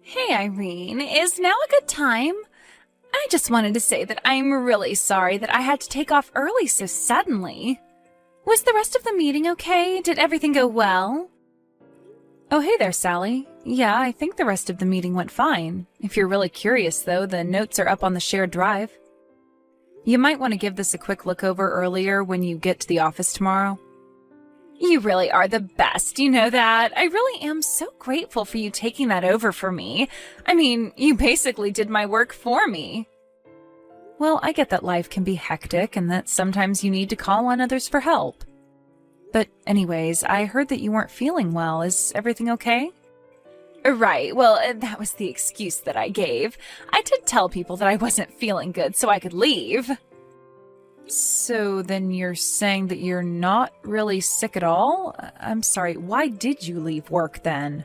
Hey Irene, is now a good time? I just wanted to say that I'm really sorry that I had to take off early so suddenly. Was the rest of the meeting okay? Did everything go well? Oh, hey there, Sally. Yeah, I think the rest of the meeting went fine. If you're really curious, though, the notes are up on the shared drive. You might want to give this a quick look over earlier when you get to the office tomorrow. You really are the best, you know that. I really am so grateful for you taking that over for me. I mean, you basically did my work for me. Well, I get that life can be hectic and that sometimes you need to call on others for help. But anyways, I heard that you weren't feeling well. Is everything okay? Right, well, that was the excuse that I gave. I did tell people that I wasn't feeling good so I could leave. So then you're saying that you're not really sick at all? I'm sorry, why did you leave work then?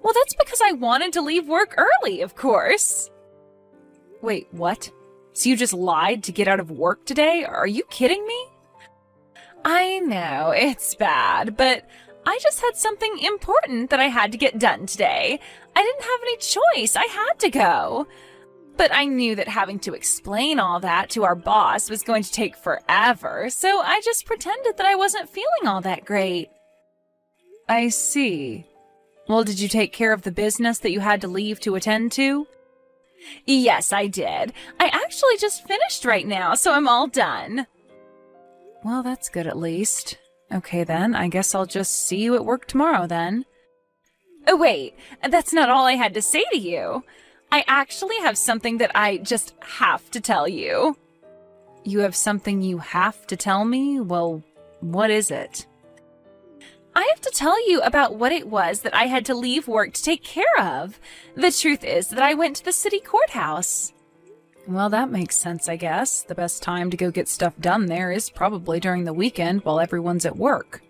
Well, that's because I wanted to leave work early, of course. Wait, what? So you just lied to get out of work today? Are you kidding me? I know, it's bad, but I just had something important that I had to get done today. I didn't have any choice. I had to go. But I knew that having to explain all that to our boss was going to take forever, so I just pretended that I wasn't feeling all that great. I see. Well, did you take care of the business that you had to leave to attend to? Yes, I did. I actually just finished right now, so I'm all done. Well, that's good at least. Okay then, I guess I'll just see you at work tomorrow then. Oh, wait, that's not all I had to say to you. I actually have something that I just have to tell you. You have something you have to tell me? Well, what is it? I have to tell you about what it was that I had to leave work to take care of. The truth is that I went to the city courthouse. Well, that makes sense, I guess. The best time to go get stuff done there is probably during the weekend while everyone's at work.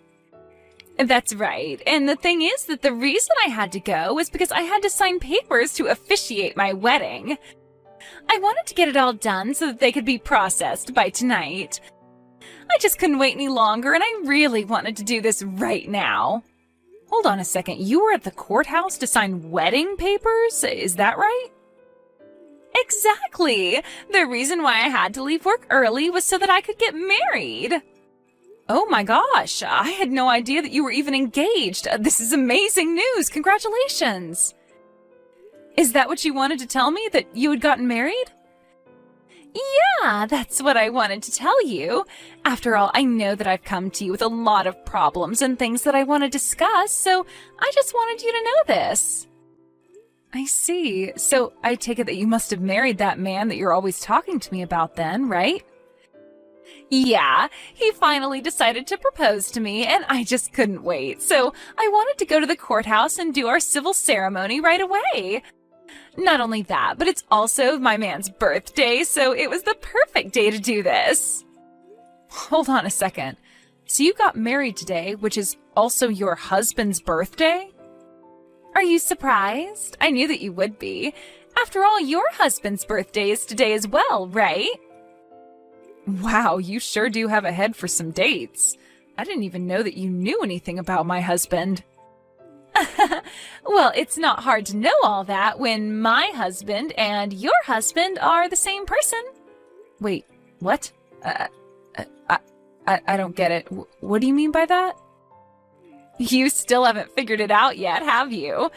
That's right. And the thing is that the reason I had to go was because I had to sign papers to officiate my wedding. I wanted to get it all done so that they could be processed by tonight. I just couldn't wait any longer, and I really wanted to do this right now. Hold on a second. You were at the courthouse to sign wedding papers? Is that right? Exactly. The reason why I had to leave work early was so that I could get married. Oh my gosh, I had no idea that you were even engaged. This is amazing news. Congratulations. Is that what you wanted to tell me, that you had gotten married? Yeah, that's what I wanted to tell you. After all, I know that I've come to you with a lot of problems and things that I want to discuss, so I just wanted you to know this. I see. So I take it that you must have married that man that you're always talking to me about then, right? Yeah, he finally decided to propose to me, and I just couldn't wait. So I wanted to go to the courthouse and do our civil ceremony right away. Not only that, but it's also my man's birthday, so it was the perfect day to do this. Hold on a second. So you got married today, which is also your husband's birthday? Are you surprised? I knew that you would be. After all, your husband's birthday is today as well, right? Wow, you sure do have a head for some dates. I didn't even know that you knew anything about my husband. Well, it's not hard to know all that when my husband and your husband are the same person. Wait, what? I don't get it. What do you mean by that? You still haven't figured it out yet, have you?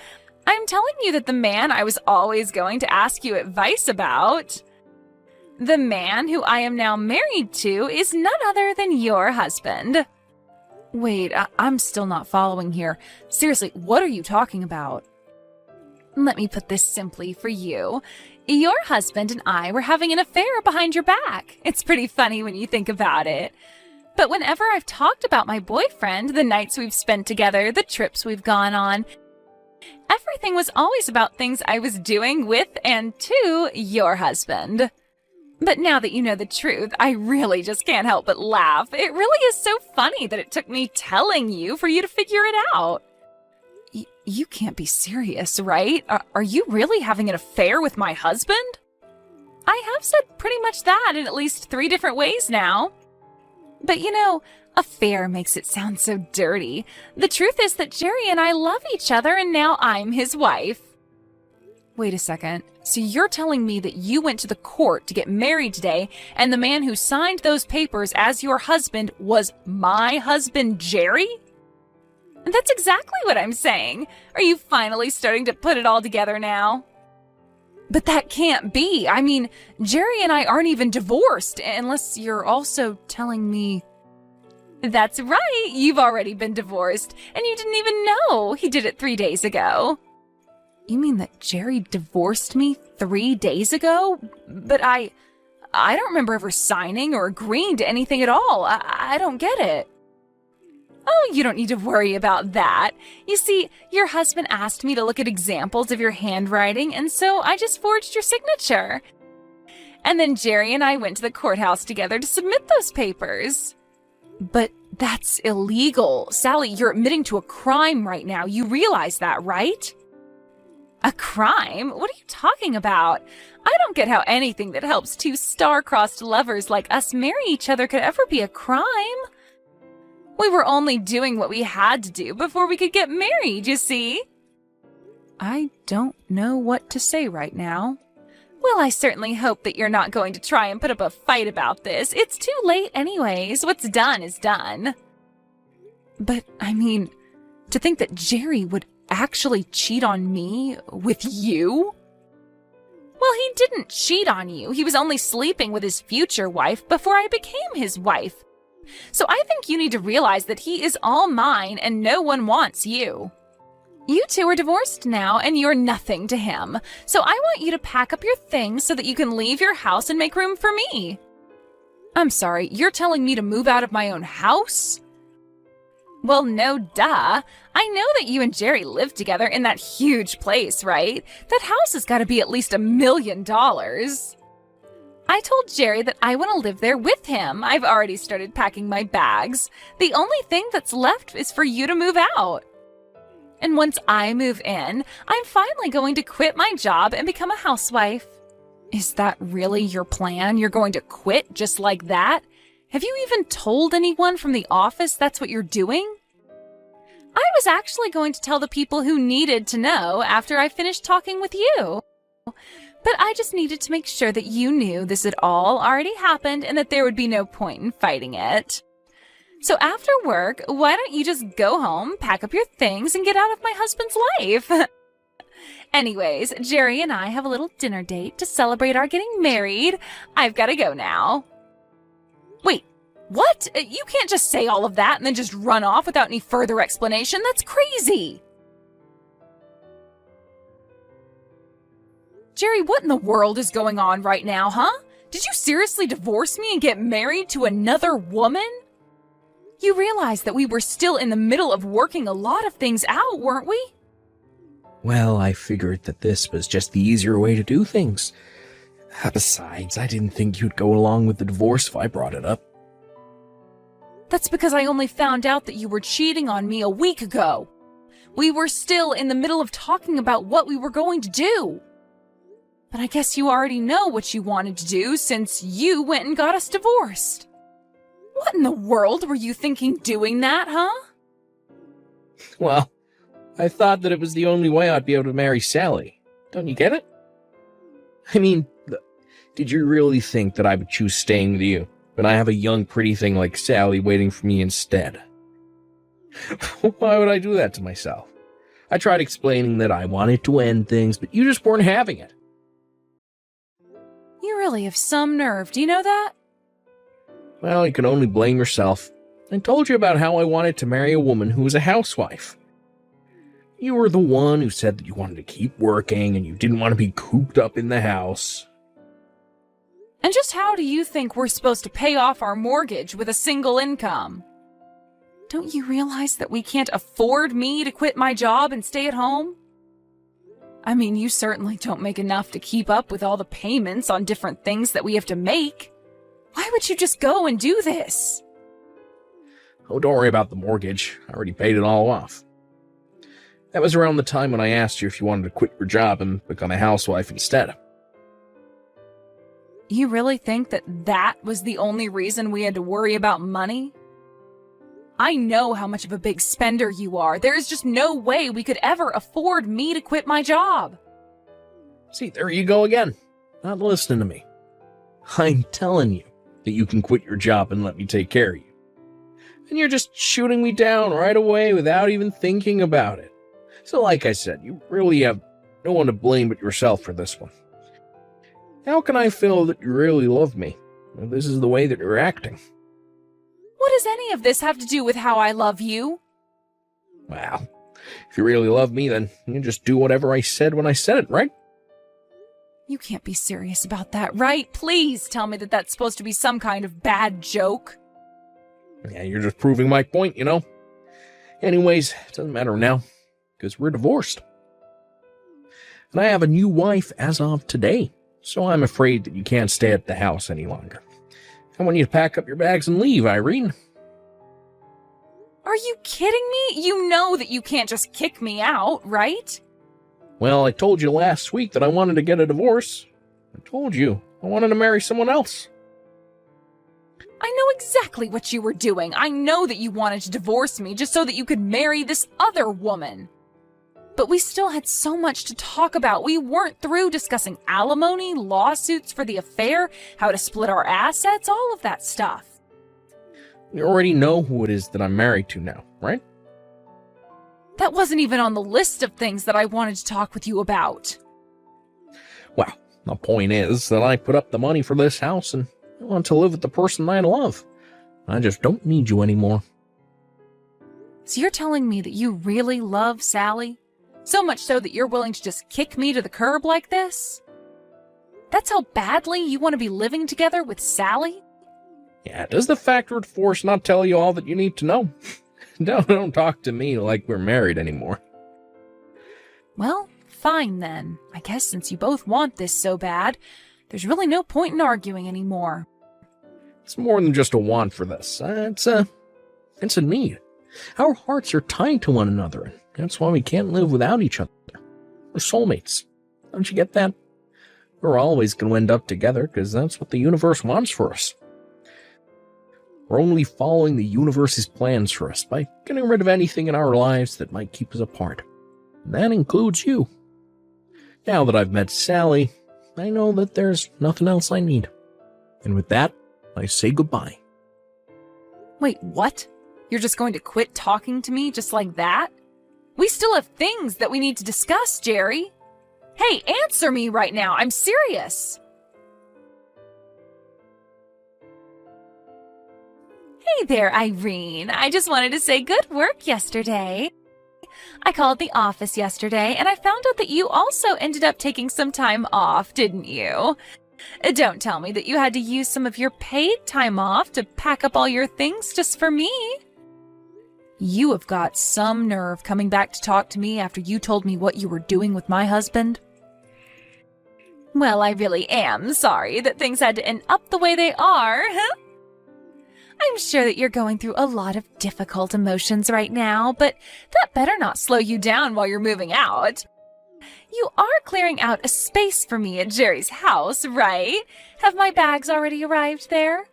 I'm telling you that the man I was always going to ask you advice about, the man who I am now married to, is none other than your husband. Wait, I'm still not following here. Seriously, what are you talking about? Let me put this simply for you. Your husband and I were having an affair behind your back. It's pretty funny when you think about it. But whenever I've talked about my boyfriend, the nights we've spent together, the trips we've gone on, everything was always about things I was doing with and to your husband. But now that you know the truth, I really just can't help but laugh. It really is so funny that it took me telling you for you to figure it out. You can't be serious, right? Are you really having an affair with my husband? I have said pretty much that in at least 3 different ways now. But you know, affair makes it sound so dirty. The truth is that Jerry and I love each other, and now I'm his wife. Wait a second. So you're telling me that you went to the court to get married today, and the man who signed those papers as your husband was my husband, Jerry? That's exactly what I'm saying. Are you finally starting to put it all together now? But that can't be. I mean, Jerry and I aren't even divorced, unless you're also telling me... That's right, you've already been divorced, and you didn't even know. He did it 3 days ago. You mean that Jerry divorced me 3 days ago? But I don't remember ever signing or agreeing to anything at all. I don't get it. Oh, you don't need to worry about that. You see, your husband asked me to look at examples of your handwriting, and so I just forged your signature. And then Jerry and I went to the courthouse together to submit those papers. But that's illegal. Sally, you're admitting to a crime right now. You realize that, right? A crime? What are you talking about? I don't get how anything that helps two star-crossed lovers like us marry each other could ever be a crime. We were only doing what we had to do before we could get married, you see? I don't know what to say right now. Well, I certainly hope that you're not going to try and put up a fight about this. It's too late anyways. What's done is done. But, I mean, to think that Jerry would actually cheat on me with you? Well, he didn't cheat on you. He was only sleeping with his future wife before I became his wife. So I think you need to realize that he is all mine and no one wants you. You two are divorced now and you're nothing to him. So I want you to pack up your things so that you can leave your house and make room for me. I'm sorry, you're telling me to move out of my own house? Well, no duh. I know that you and Jerry live together in that huge place, right? That house has got to be at least $1 million. I told Jerry that I want to live there with him. I've already started packing my bags. The only thing that's left is for you to move out. And once I move in, I'm finally going to quit my job and become a housewife. Is that really your plan? You're going to quit just like that? Have you even told anyone from the office that's what you're doing? I was actually going to tell the people who needed to know after I finished talking with you. But I just needed to make sure that you knew this had all already happened and that there would be no point in fighting it. So after work, why don't you just go home, pack up your things, and get out of my husband's life? Anyways, Jerry and I have a little dinner date to celebrate our getting married. I've got to go now. Wait, what? You can't just say all of that and then just run off without any further explanation. That's crazy. Jerry, what in the world is going on right now, huh? Did you seriously divorce me and get married to another woman? You realize that we were still in the middle of working a lot of things out, weren't we? Well, I figured that this was just the easier way to do things. Besides, I didn't think you'd go along with the divorce if I brought it up. That's because I only found out that you were cheating on me a week ago. We were still in the middle of talking about what we were going to do. But I guess you already know what you wanted to do since you went and got us divorced. What in the world were you thinking doing that, huh? Well, I thought that it was the only way I'd be able to marry Sally. Don't you get it? I mean, did you really think that I would choose staying with you when I have a young, pretty thing like Sally waiting for me instead? Why would I do that to myself? I tried explaining that I wanted to end things, but you just weren't having it. You really have some nerve, do you know that? Well, you can only blame yourself. I told you about how I wanted to marry a woman who was a housewife. You were the one who said that you wanted to keep working and you didn't want to be cooped up in the house. And just how do you think we're supposed to pay off our mortgage with a single income? Don't you realize that we can't afford me to quit my job and stay at home? I mean, you certainly don't make enough to keep up with all the payments on different things that we have to make. Why would you just go and do this? Oh, don't worry about the mortgage. I already paid it all off. That was around the time when I asked you if you wanted to quit your job and become a housewife instead. You really think that that was the only reason we had to worry about money? I know how much of a big spender you are. There is just no way we could ever afford me to quit my job. See, there you go again. Not listening to me. I'm telling you that you can quit your job and let me take care of you. And you're just shooting me down right away without even thinking about it. So like I said, you really have no one to blame but yourself for this one. How can I feel that you really love me if this is the way that you're acting? What does any of this have to do with how I love you? Well, if you really love me, then you just do whatever I said when I said it, right? You can't be serious about that, right? Please tell me that that's supposed to be some kind of bad joke. Yeah, you're just proving my point, you know? Anyways, it doesn't matter now, because we're divorced. And I have a new wife as of today, so I'm afraid that you can't stay at the house any longer. I want you to pack up your bags and leave, Irene. Are you kidding me? You know that you can't just kick me out, right? Well, I told you last week that I wanted to get a divorce. I told you I wanted to marry someone else. I know exactly what you were doing. I know that you wanted to divorce me just so that you could marry this other woman. But we still had so much to talk about. We weren't through discussing alimony, lawsuits for the affair, how to split our assets, all of that stuff. You already know who it is that I'm married to now, right? That wasn't even on the list of things that I wanted to talk with you about. Well, the point is that I put up the money for this house and I want to live with the person I love. I just don't need you anymore. So you're telling me that you really love Sally? So much so that you're willing to just kick me to the curb like this? That's how badly you want to be living together with Sally? Yeah, does the factor of force not tell you all that you need to know? Don't talk to me like we're married anymore. Well, fine then. I guess since you both want this so bad, there's really no point in arguing anymore. It's more than just a want for this. It's a need. Our hearts are tied to one another, and that's why we can't live without each other. We're soulmates. Don't you get that? We're always going to end up together because that's what the universe wants for us. We're only following the universe's plans for us by getting rid of anything in our lives that might keep us apart. And that includes you. Now that I've met Sally, I know that there's nothing else I need. And with that, I say goodbye. Wait, what? You're just going to quit talking to me just like that? We still have things that we need to discuss, Jerry. Hey, answer me right now. I'm serious. Hey there, Irene. I just wanted to say good work yesterday. I called the office yesterday and I found out that you also ended up taking some time off, didn't you? Don't tell me that you had to use some of your paid time off to pack up all your things just for me. You have got some nerve coming back to talk to me after you told me what you were doing with my husband. Well, I really am sorry that things had to end up the way they are. I'm sure that you're going through a lot of difficult emotions right now, but that better not slow you down while you're moving out. You are clearing out a space for me at Jerry's house, right? Have my bags already arrived there?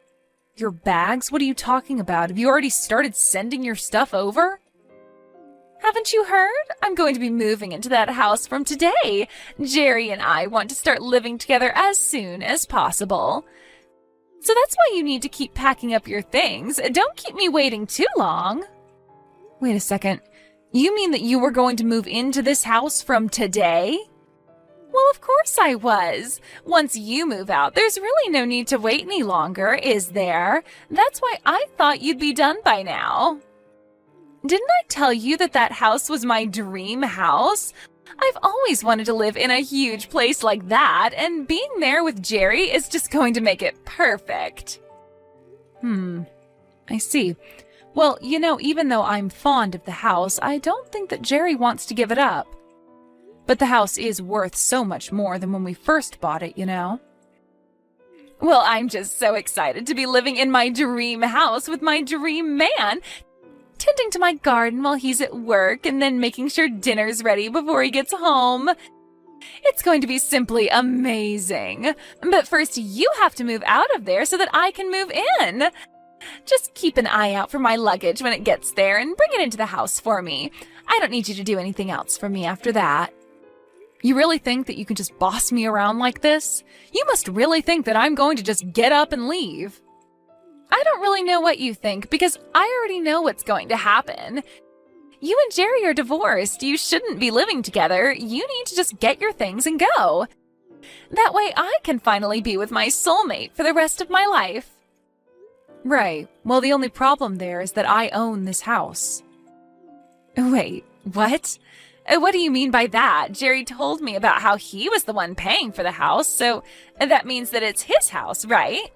Your bags? What are you talking about? Have you already started sending your stuff over? Haven't you heard? I'm going to be moving into that house from today. Jerry and I want to start living together as soon as possible. So that's why you need to keep packing up your things. Don't keep me waiting too long. Wait a second. You mean that you were going to move into this house from today? Well, of course I was. Once you move out, there's really no need to wait any longer, is there? That's why I thought you'd be done by now. Didn't I tell you that that house was my dream house? I've always wanted to live in a huge place like that, and being there with Jerry is just going to make it perfect. I see. Well, you know, even though I'm fond of the house, I don't think that Jerry wants to give it up. But the house is worth so much more than when we first bought it, you know? Well, I'm just so excited to be living in my dream house with my dream man, tending to my garden while he's at work and then making sure dinner's ready before he gets home. It's going to be simply amazing. But first, you have to move out of there so that I can move in. Just keep an eye out for my luggage when it gets there and bring it into the house for me. I don't need you to do anything else for me after that. You really think that you can just boss me around like this? You must really think that I'm going to just get up and leave. I don't really know what you think because I already know what's going to happen. You and Jerry are divorced. You shouldn't be living together. You need to just get your things and go. That way I can finally be with my soulmate for the rest of my life. Right. Well, the only problem there is that I own this house. Wait, what? What do you mean by that? Jerry told me about how he was the one paying for the house, so that means that it's his house, right?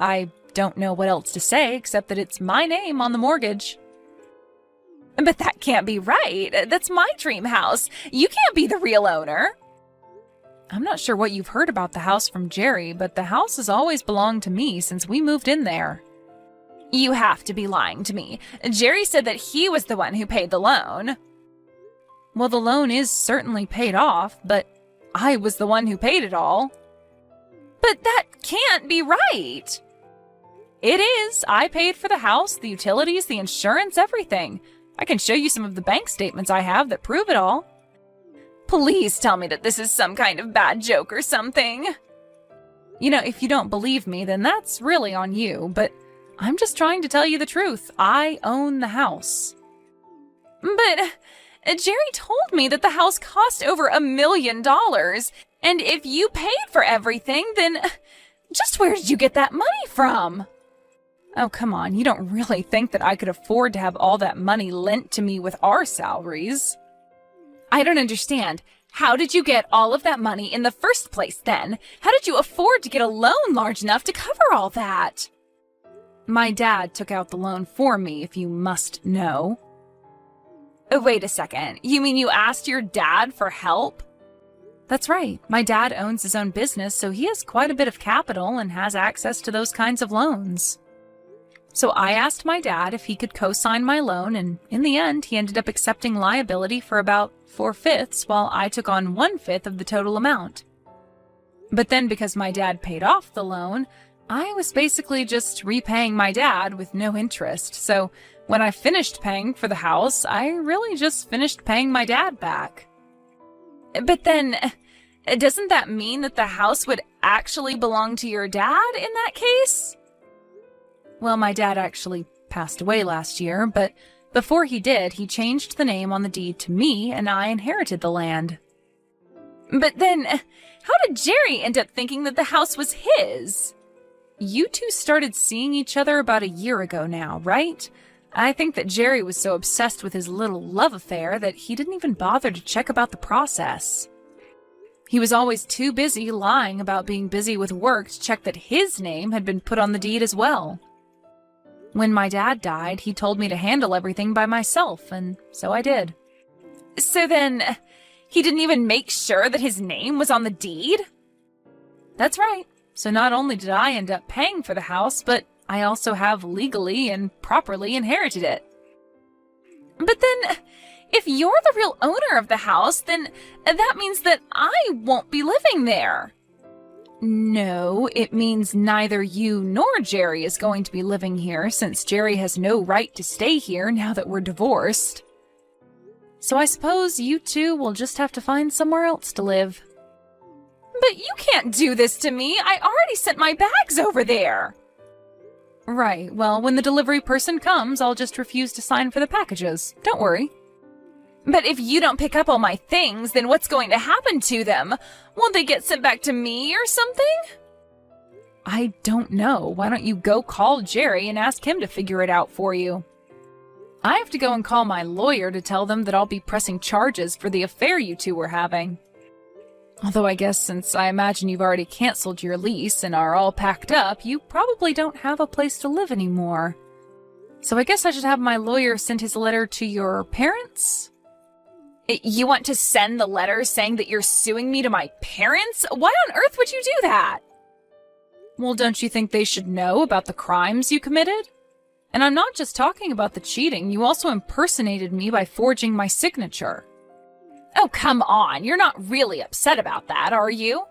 I don't know what else to say except that it's my name on the mortgage. But that can't be right. That's my dream house. You can't be the real owner. I'm not sure what you've heard about the house from Jerry, but the house has always belonged to me since we moved in there. You have to be lying to me. Jerry said that he was the one who paid the loan. Well, the loan is certainly paid off, but I was the one who paid it all. But that can't be right. It is. I paid for the house, the utilities, the insurance, everything. I can show you some of the bank statements I have that prove it all. Please tell me that this is some kind of bad joke or something. You know, if you don't believe me, then that's really on you, but I'm just trying to tell you the truth. I own the house. But Jerry told me that the house cost over $1 million, and if you paid for everything, then just where did you get that money from? Oh, come on, you don't really think that I could afford to have all that money lent to me with our salaries? I don't understand. How did you get all of that money in the first place then? How did you afford to get a loan large enough to cover all that? My dad took out the loan for me, if you must know. Wait a second. You mean you asked your dad for help? That's right. My dad owns his own business, so he has quite a bit of capital and has access to those kinds of loans. So I asked my dad if he could co-sign my loan, and in the end, he ended up accepting liability for about 4/5, while I took on 1/5 of the total amount. But then because my dad paid off the loan, I was basically just repaying my dad with no interest, so when I finished paying for the house, I really just finished paying my dad back. But then, doesn't that mean that the house would actually belong to your dad in that case? Well, my dad actually passed away last year, but before he did, he changed the name on the deed to me, and I inherited the land. But then, how did Jerry end up thinking that the house was his? You two started seeing each other about a year ago now, right? I think that Jerry was so obsessed with his little love affair that he didn't even bother to check about the process. He was always too busy lying about being busy with work to check that his name had been put on the deed as well. When my dad died, he told me to handle everything by myself, and so I did. So then, he didn't even make sure that his name was on the deed? That's right. So not only did I end up paying for the house, but I also have legally and properly inherited it. But then, if you're the real owner of the house, then that means that I won't be living there. No, it means neither you nor Jerry is going to be living here, since Jerry has no right to stay here now that we're divorced. So I suppose you two will just have to find somewhere else to live. But you can't do this to me. I already sent my bags over there. Right, well, when the delivery person comes, I'll just refuse to sign for the packages. Don't worry. But if you don't pick up all my things, then what's going to happen to them? Won't they get sent back to me or something? I don't know. Why don't you go call Jerry and ask him to figure it out for you? I have to go and call my lawyer to tell them that I'll be pressing charges for the affair you two were having. Although I guess since I imagine you've already canceled your lease and are all packed up, you probably don't have a place to live anymore. So I guess I should have my lawyer send his letter to your parents? You want to send the letter saying that you're suing me to my parents? Why on earth would you do that? Well, don't you think they should know about the crimes you committed? And I'm not just talking about the cheating, you also impersonated me by forging my signature. Oh, come on, you're not really upset about that, are you?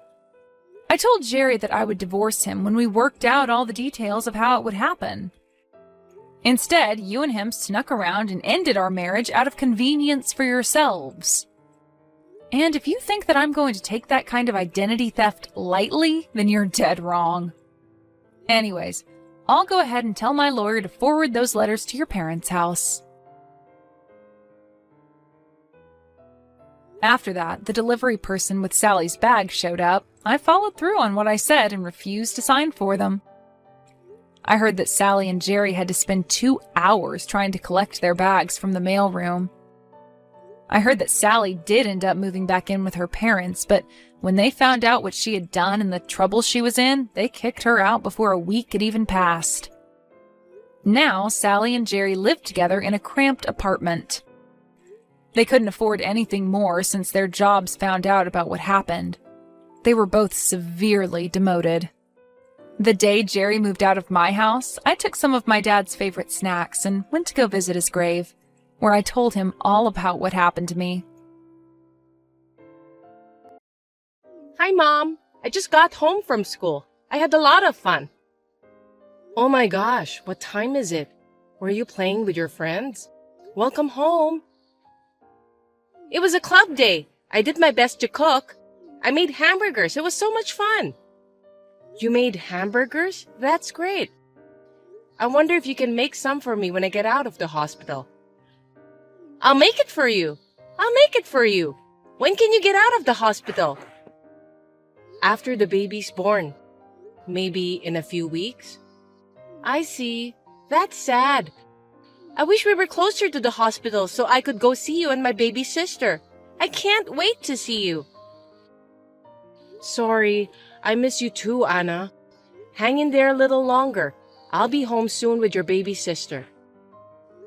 I told Jerry that I would divorce him when we worked out all the details of how it would happen. Instead, you and him snuck around and ended our marriage out of convenience for yourselves. And if you think that I'm going to take that kind of identity theft lightly, then you're dead wrong. Anyways, I'll go ahead and tell my lawyer to forward those letters to your parents' house. After that, the delivery person with Sally's bag showed up. I followed through on what I said and refused to sign for them. I heard that Sally and Jerry had to spend 2 hours trying to collect their bags from the mailroom. I heard that Sally did end up moving back in with her parents, but when they found out what she had done and the trouble she was in, they kicked her out before a week had even passed. Now, Sally and Jerry lived together in a cramped apartment. They couldn't afford anything more since their jobs found out about what happened. They were both severely demoted. The day Jerry moved out of my house, I took some of my dad's favorite snacks and went to go visit his grave, where I told him all about what happened to me. Hi, Mom. I just got home from school. I had a lot of fun. Oh my gosh, what time is it? Were you playing with your friends? Welcome home. It was a club day. I did my best to cook. I made hamburgers. It was so much fun. You made hamburgers? That's great. I wonder if you can make some for me when I get out of the hospital. I'll make it for you. I'll make it for you. When can you get out of the hospital? After the baby's born. Maybe in a few weeks? I see. That's sad. I wish we were closer to the hospital so I could go see you and my baby sister. I can't wait to see you. Sorry, I miss you too, Anna. Hang in there a little longer. I'll be home soon with your baby sister.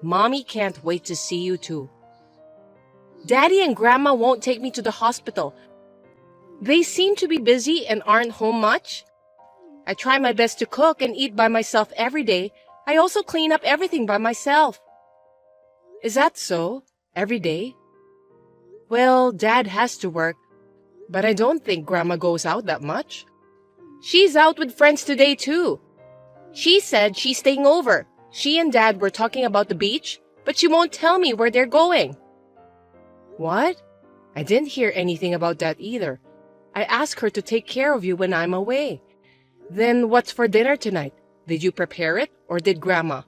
Mommy can't wait to see you too. Daddy and Grandma won't take me to the hospital. They seem to be busy and aren't home much. I try my best to cook and eat by myself every day. I also clean up everything by myself. Is that so? Every day? Well, Dad has to work, but I don't think Grandma goes out that much. She's out with friends today too. She said she's staying over. She and Dad were talking about the beach, but she won't tell me where they're going. What? I didn't hear anything about that either. I asked her to take care of you when I'm away. Then what's for dinner tonight? Did you prepare it, or did Grandma?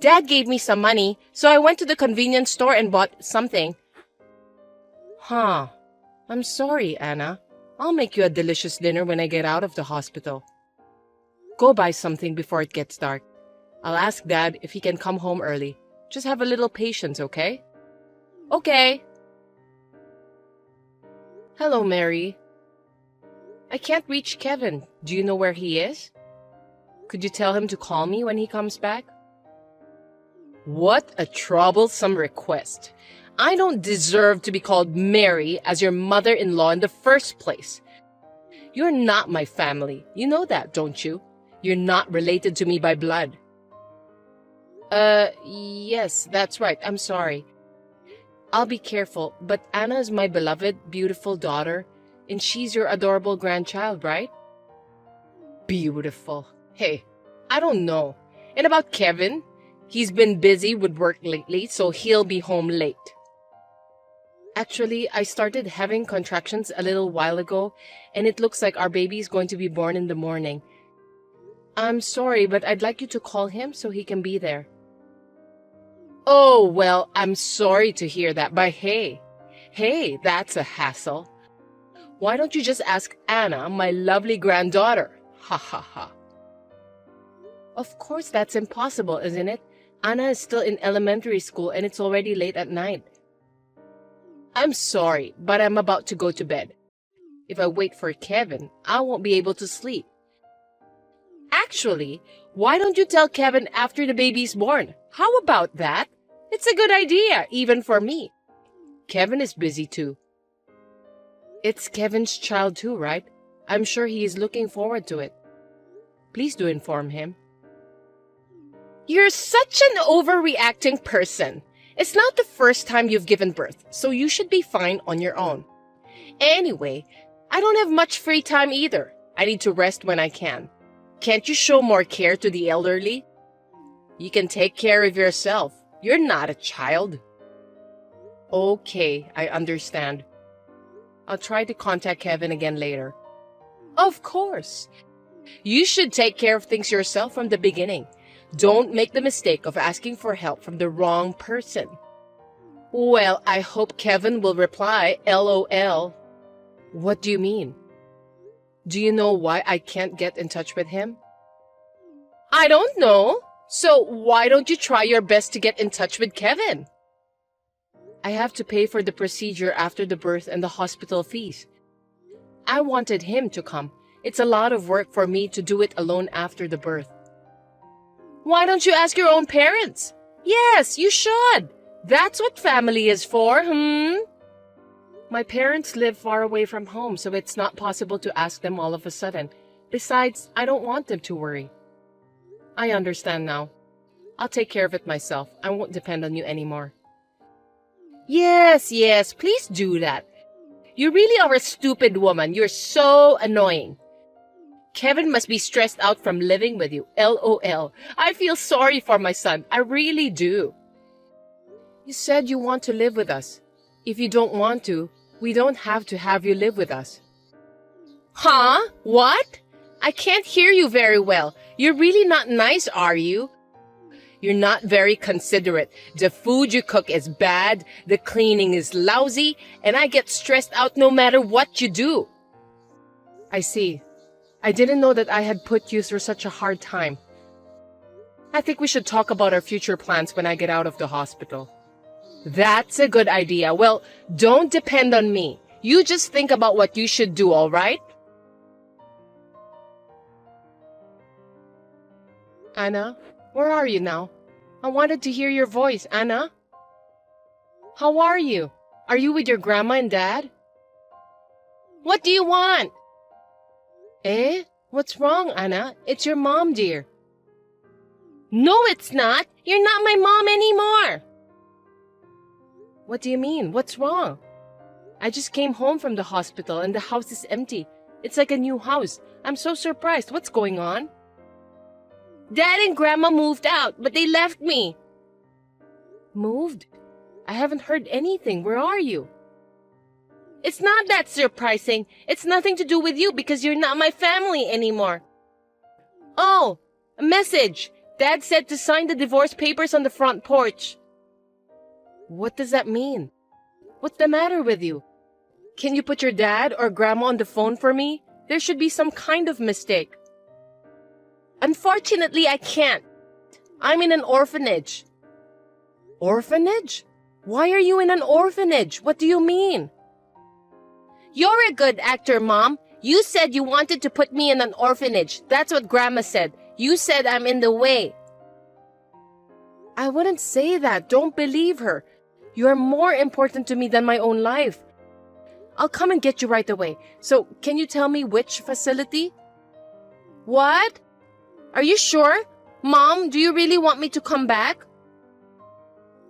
Dad gave me some money, so I went to the convenience store and bought something. Huh. I'm sorry, Anna. I'll make you a delicious dinner when I get out of the hospital. Go buy something before it gets dark. I'll ask Dad if he can come home early. Just have a little patience, okay? Okay. Hello, Mary. I can't reach Kevin. Do you know where he is? Could you tell him to call me when he comes back? What a troublesome request. I don't deserve to be called Mary as your mother-in-law in the first place. You're not my family. You know that, don't you? You're not related to me by blood. Yes, that's right. I'm sorry. I'll be careful, but Anna is my beloved, beautiful daughter, and she's your adorable grandchild, right? Beautiful. Hey, I don't know. And about Kevin? He's been busy with work lately, so he'll be home late. Actually, I started having contractions a little while ago, and it looks like our baby is going to be born in the morning. I'm sorry, but I'd like you to call him so he can be there. Oh, well, I'm sorry to hear that, but hey, that's a hassle. Why don't you just ask Anna, my lovely granddaughter? Ha ha ha. Of course that's impossible, isn't it? Anna is still in elementary school and it's already late at night. I'm sorry, but I'm about to go to bed. If I wait for Kevin, I won't be able to sleep. Actually, why don't you tell Kevin after the baby's born? How about that? It's a good idea, even for me. Kevin is busy too. It's Kevin's child too, right? I'm sure he is looking forward to it. Please do inform him. You're such an overreacting person. It's not the first time you've given birth, so you should be fine on your own. Anyway, I don't have much free time either. I need to rest when I can. Can't you show more care to the elderly? You can take care of yourself. You're not a child. Okay, I understand. I'll try to contact Kevin again later. Of course. You should take care of things yourself from the beginning. Don't make the mistake of asking for help from the wrong person. Well, I hope Kevin will reply, LOL. What do you mean? Do you know why I can't get in touch with him? I don't know. So why don't you try your best to get in touch with Kevin? I have to pay for the procedure after the birth and the hospital fees. I wanted him to come. It's a lot of work for me to do it alone after the birth. Why don't you ask your own parents? Yes, you should. That's what family is for, My parents live far away from home, so it's not possible to ask them all of a sudden. Besides, I don't want them to worry. I understand now. I'll take care of it myself. I won't depend on you anymore. Yes, please do that. You really are a stupid woman. You're so annoying. Kevin must be stressed out from living with you. LOL. I feel sorry for my son. I really do. You said you want to live with us. If you don't want to, we don't have to have you live with us. Huh? What? I can't hear you very well. You're really not nice, are you? You're not very considerate. The food you cook is bad, the cleaning is lousy, and I get stressed out no matter what you do. I see. I didn't know that I had put you through such a hard time. I think we should talk about our future plans when I get out of the hospital. That's a good idea. Well, don't depend on me. You just think about what you should do, all right? Anna, where are you now? I wanted to hear your voice, Anna. How are you? Are you with your grandma and dad? What do you want? What's wrong, Anna? It's your mom, dear. No, it's not. You're not my mom anymore. What do you mean? What's wrong? I just came home from the hospital and the house is empty. It's like a new house. I'm so surprised. What's going on? Dad and Grandma moved out, but they left me. Moved? I haven't heard anything. Where are you? It's not that surprising. It's nothing to do with you because you're not my family anymore. Oh, a message. Dad said to sign the divorce papers on the front porch. What does that mean? What's the matter with you? Can you put your dad or grandma on the phone for me? There should be some kind of mistake. Unfortunately, I can't. I'm in an orphanage. Orphanage? Why are you in an orphanage? What do you mean? You're a good actor, Mom. You said you wanted to put me in an orphanage. That's what Grandma said. You said I'm in the way. I wouldn't say that. Don't believe her. You are more important to me than my own life. I'll come and get you right away. So, can you tell me which facility? What? Are you sure? Mom, do you really want me to come back?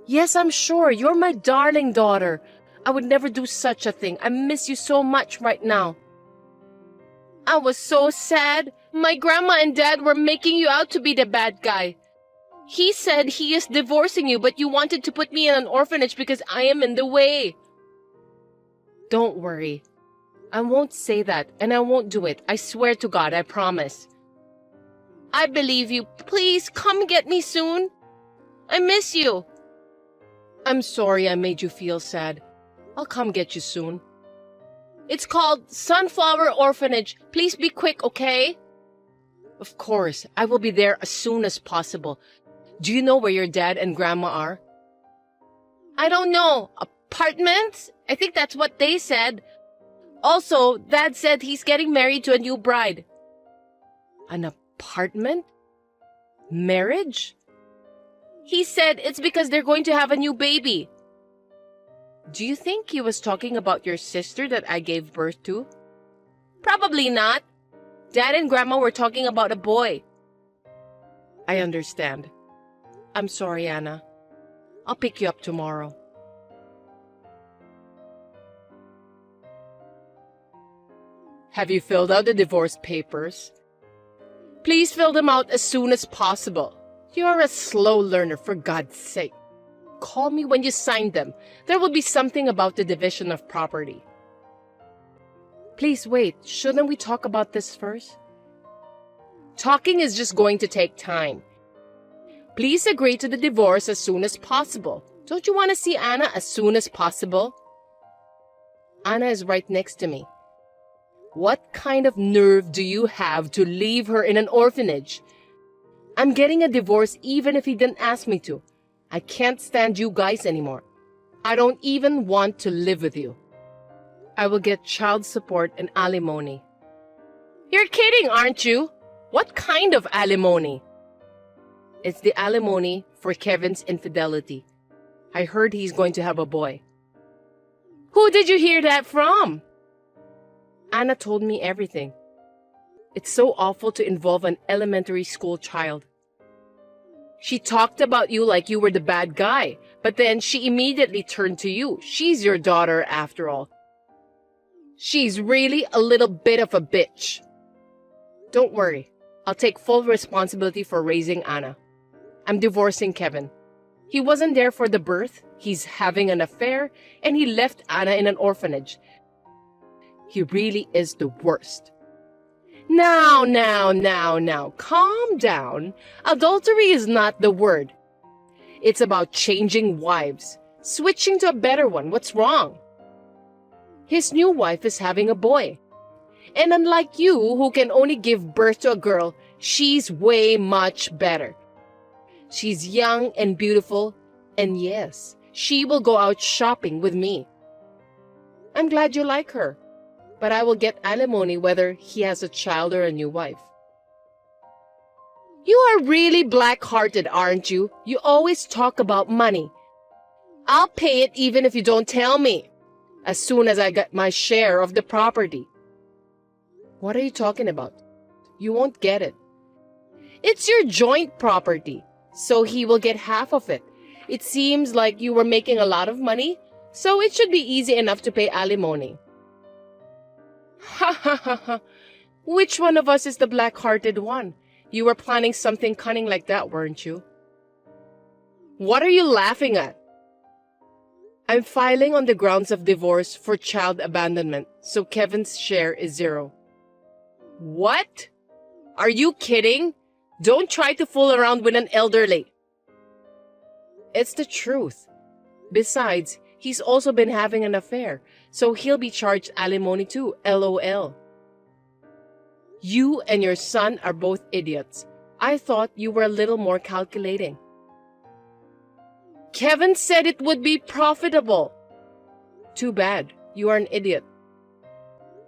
Yes, I'm sure. You're my darling daughter. I would never do such a thing. I miss you so much right now. I was so sad. My grandma and dad were making you out to be the bad guy. He said he is divorcing you, but you wanted to put me in an orphanage because I am in the way. Don't worry. I won't say that, and I won't do it. I swear to God, I promise. I believe you. Please come get me soon. I miss you. I'm sorry I made you feel sad. I'll come get you soon. It's called Sunflower Orphanage. Please be quick, okay? Of course, I will be there as soon as possible. Do you know where your dad and grandma are? I don't know. Apartments? I think that's what they said. Also, Dad said he's getting married to a new bride. An apartment? Marriage? He said it's because they're going to have a new baby. Do you think he was talking about your sister that I gave birth to? Probably not. Dad and Grandma were talking about a boy. I understand. I'm sorry, Anna. I'll pick you up tomorrow. Have you filled out the divorce papers? Please fill them out as soon as possible. You're a slow learner, for God's sake. call me when you sign them. There will be something about the division of property. Please wait, shouldn't we talk about this first? Talking is just going to take time. Please agree to the divorce as soon as possible. Don't you want to see Anna as soon as possible? Anna is right next to me. What kind of nerve do you have to leave her in an orphanage? I'm getting a divorce even if he didn't ask me to. I can't stand you guys anymore. I don't even want to live with you. I will get child support and alimony. You're kidding, aren't you? What kind of alimony? It's the alimony for Kevin's infidelity. I heard he's going to have a boy. Who did you hear that from? Anna told me everything. It's so awful to involve an elementary school child. She talked about you like you were the bad guy, but then she immediately turned to you. She's your daughter after all. She's really a little bit of a bitch. Don't worry. I'll take full responsibility for raising Anna. I'm divorcing Kevin. He wasn't there for the birth, he's having an affair, and he left Anna in an orphanage. He really is the worst. Now, calm down. Adultery is not the word. It's about changing wives, switching to a better one. What's wrong? His new wife is having a boy. And unlike you, who can only give birth to a girl, she's way much better. She's young and beautiful, and yes, she will go out shopping with me. I'm glad you like her, but I will get alimony whether he has a child or a new wife. You are really black-hearted, aren't you? You always talk about money. I'll pay it even if you don't tell me, as soon as I get my share of the property. What are you talking about? You won't get it. It's your joint property, so he will get half of it. It seems like you were making a lot of money, so it should be easy enough to pay alimony. Ha ha ha ha. Which one of us is the black-hearted one? You were planning something cunning like that, weren't you? What are you laughing at? I'm filing on the grounds of divorce for child abandonment, so Kevin's share is 0. What? Are you kidding? Don't try to fool around with an elderly. It's the truth. Besides, he's also been having an affair, so he'll be charged alimony too, LOL. You and your son are both idiots. I thought you were a little more calculating. Kevin said it would be profitable. Too bad, you are an idiot.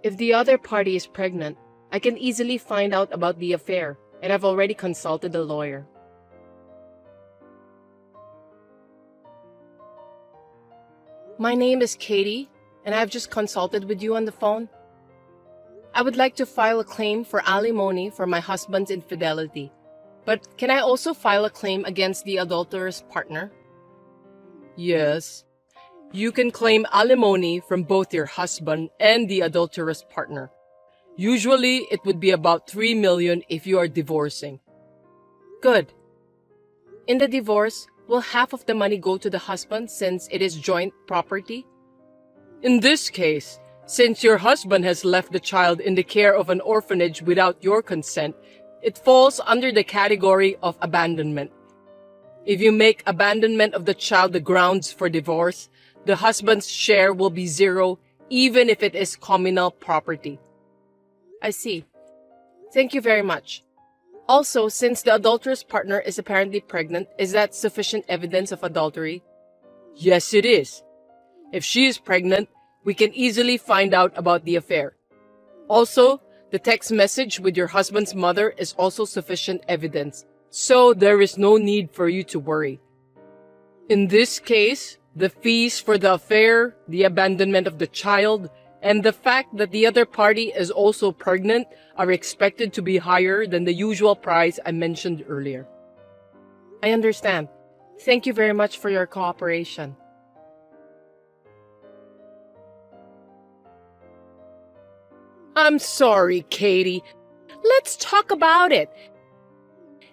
If the other party is pregnant, I can easily find out about the affair, and I've already consulted a lawyer. My name is Katie, and I've just consulted with you on the phone. I would like to file a claim for alimony for my husband's infidelity, but can I also file a claim against the adulterous partner? Yes. You can claim alimony from both your husband and the adulterous partner. Usually, it would be about 3 million if you are divorcing. Good. In the divorce, will half of the money go to the husband since it is joint property? In this case, since your husband has left the child in the care of an orphanage without your consent, it falls under the category of abandonment. If you make abandonment of the child the grounds for divorce, the husband's share will be 0, even if it is communal property. I see. Thank you very much. Also, since the adulterous partner is apparently pregnant, is that sufficient evidence of adultery? Yes, it is. If she is pregnant, we can easily find out about the affair. Also, the text message with your husband's mother is also sufficient evidence, so there is no need for you to worry. In this case, the fees for the affair, the abandonment of the child, and the fact that the other party is also pregnant are expected to be higher than the usual price I mentioned earlier. I understand. Thank you very much for your cooperation. I'm sorry, Katie. Let's talk about it.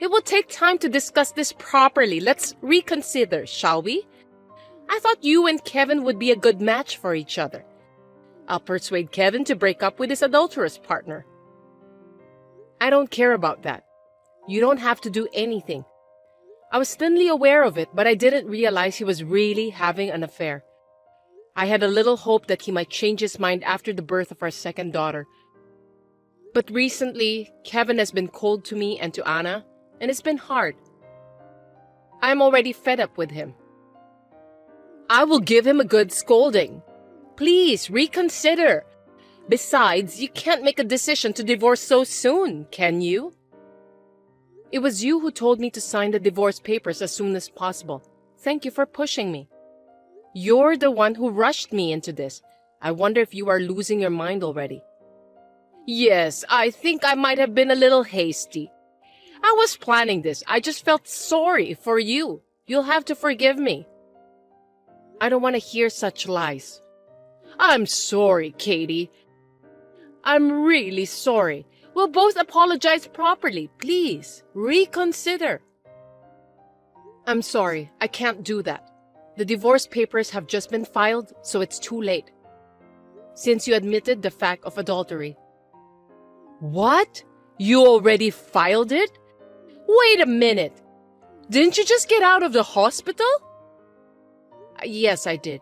It will take time to discuss this properly. Let's reconsider, shall we? I thought you and Kevin would be a good match for each other. I'll persuade Kevin to break up with his adulterous partner. I don't care about that. You don't have to do anything. I was thinly aware of it, but I didn't realize he was really having an affair. I had a little hope that he might change his mind after the birth of our second daughter. But recently, Kevin has been cold to me and to Anna, and it's been hard. I'm already fed up with him. I will give him a good scolding. Please reconsider. Besides, you can't make a decision to divorce so soon, can you? It was you who told me to sign the divorce papers as soon as possible. Thank you for pushing me. You're the one who rushed me into this. I wonder if you are losing your mind already. Yes, I think I might have been a little hasty. I was planning this. I just felt sorry for you. You'll have to forgive me. I don't want to hear such lies. I'm sorry, Katie. I'm really sorry. We'll both apologize properly. Please, reconsider. I'm sorry. I can't do that. The divorce papers have just been filed, so it's too late. Since you admitted the fact of adultery. What? You already filed it? Wait a minute. Didn't you just get out of the hospital? Yes, I did.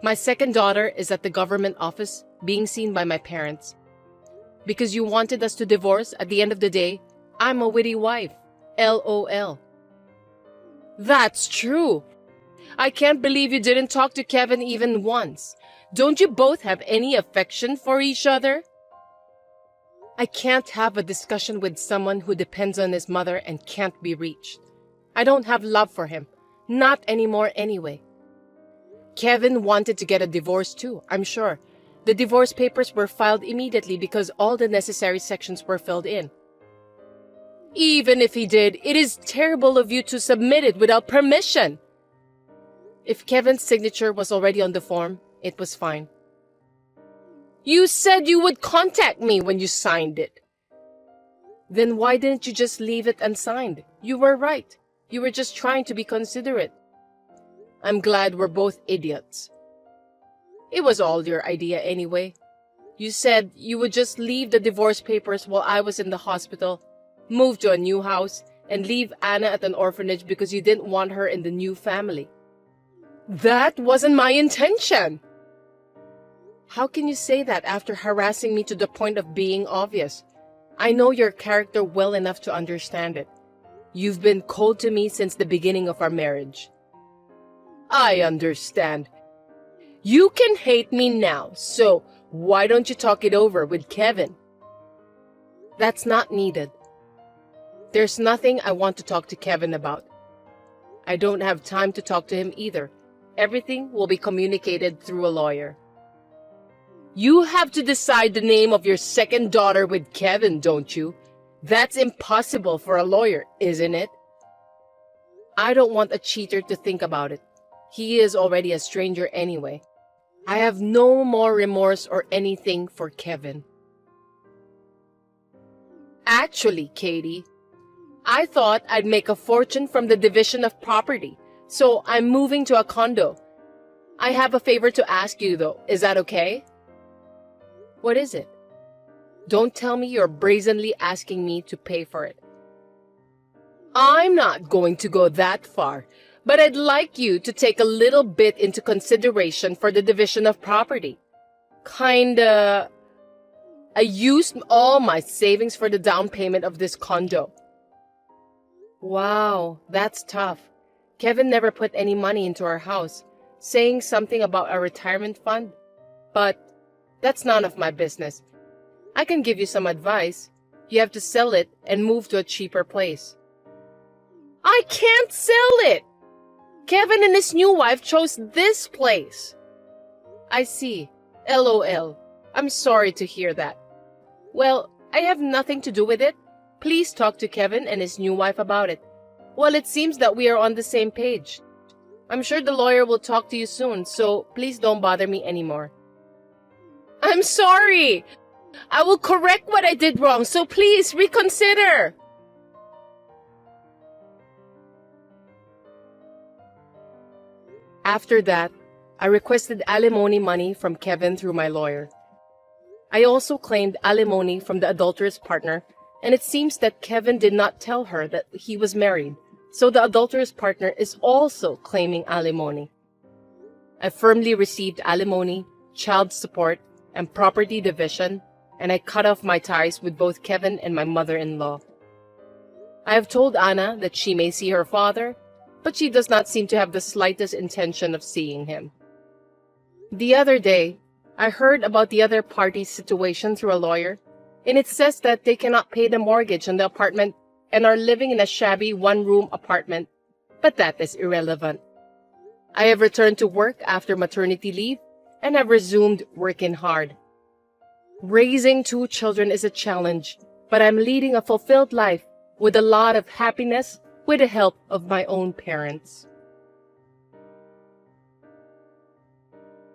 My second daughter is at the government office being seen by my parents. Because you wanted us to divorce, at the end of the day, I'm a witty wife. LOL. That's true. I can't believe you didn't talk to Kevin even once. Don't you both have any affection for each other? I can't have a discussion with someone who depends on his mother and can't be reached. I don't have love for him. Not anymore anyway. Kevin wanted to get a divorce too, I'm sure. The divorce papers were filed immediately because all the necessary sections were filled in. Even if he did, it is terrible of you to submit it without permission. If Kevin's signature was already on the form, it was fine. You said you would contact me when you signed it. Then why didn't you just leave it unsigned? You were right. You were just trying to be considerate. I'm glad we're both idiots. It was all your idea anyway. You said you would just leave the divorce papers while I was in the hospital, move to a new house, and leave Anna at an orphanage because you didn't want her in the new family. That wasn't my intention. How can you say that after harassing me to the point of being obvious? I know your character well enough to understand it. You've been cold to me since the beginning of our marriage. I understand. You can hate me now, so why don't you talk it over with Kevin? That's not needed. There's nothing I want to talk to Kevin about. I don't have time to talk to him either. Everything will be communicated through a lawyer. You have to decide the name of your second daughter with Kevin, don't you? That's impossible for a lawyer, isn't it? I don't want a cheater to think about it. He is already a stranger anyway. I have no more remorse or anything for Kevin. Actually, Katie, I thought I'd make a fortune from the division of property, so I'm moving to a condo. I have a favor to ask you, though. Is that okay? What is it? Don't tell me you're brazenly asking me to pay for it. I'm not going to go that far, but I'd like you to take a little bit into consideration for the division of property. I used all my savings for the down payment of this condo. Wow, that's tough. Kevin never put any money into our house, saying something about a retirement fund. But that's none of my business. I can give you some advice. You have to sell it and move to a cheaper place. I can't sell it! Kevin and his new wife chose this place. I see. LOL. I'm sorry to hear that. Well, I have nothing to do with it. Please talk to Kevin and his new wife about it. Well, it seems that we are on the same page. I'm sure the lawyer will talk to you soon, so please don't bother me anymore. I'm sorry! I will correct what I did wrong, so please reconsider! After that, I requested alimony money from Kevin through my lawyer. I also claimed alimony from the adulterous partner, and it seems that Kevin did not tell her that he was married, so the adulterous partner is also claiming alimony. I firmly received alimony, child support, and property division, and I cut off my ties with both Kevin and my mother-in-law. I have told Anna that she may see her father, but she does not seem to have the slightest intention of seeing him. The other day, I heard about the other party's situation through a lawyer, and it says that they cannot pay the mortgage on the apartment and are living in a shabby one-room apartment, but that is irrelevant. I have returned to work after maternity leave and have resumed working hard. Raising 2 children is a challenge, but I'm leading a fulfilled life with a lot of happiness with the help of my own parents.